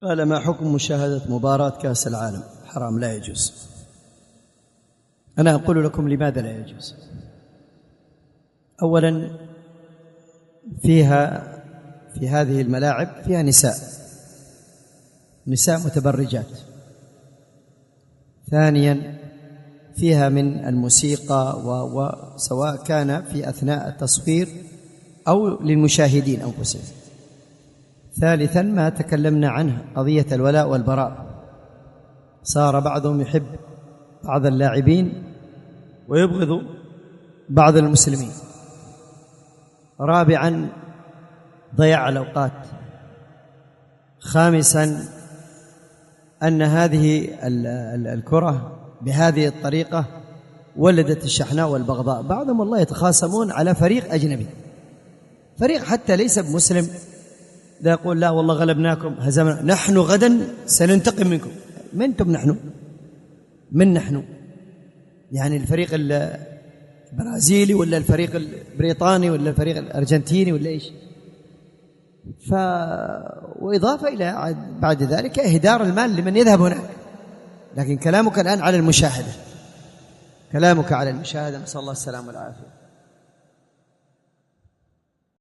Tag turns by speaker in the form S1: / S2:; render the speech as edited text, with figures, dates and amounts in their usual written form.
S1: قال: ما حكم مشاهدة مباراة كأس العالم؟ حرام، لا يجوز. أنا أقول لكم لماذا لا يجوز. أولا، في هذه الملاعب فيها نساء متبرجات. ثانيا، فيها من الموسيقى وسواء كان في أثناء التصوير أو للمشاهدين أنفسهم. ثالثا، ما تكلمنا عنه، قضية الولاء والبراء، صار بعضهم يحب بعض اللاعبين ويبغض بعض المسلمين. رابعا، ضياع الأوقات. خامسا، أن هذه الكرة بهذه الطريقة ولدت الشحناء والبغضاء. بعضهم والله يتخاصمون على فريق أجنبي، فريق حتى ليس بمسلم، لا يقول: لا والله غلبناكم، هزمنا، نحن غدا سننتقم منكم. من أنتم؟ نحن من نحن؟ يعني الفريق البرازيلي ولا الفريق البريطاني ولا الفريق الأرجنتيني ولا إيش؟ وإضافة إلى بعد ذلك إهدار المال لمن يذهب هناك. لكن كلامك الآن على المشاهدة، كلامك على المشاهدة، نسأل الله السلامة والعافية.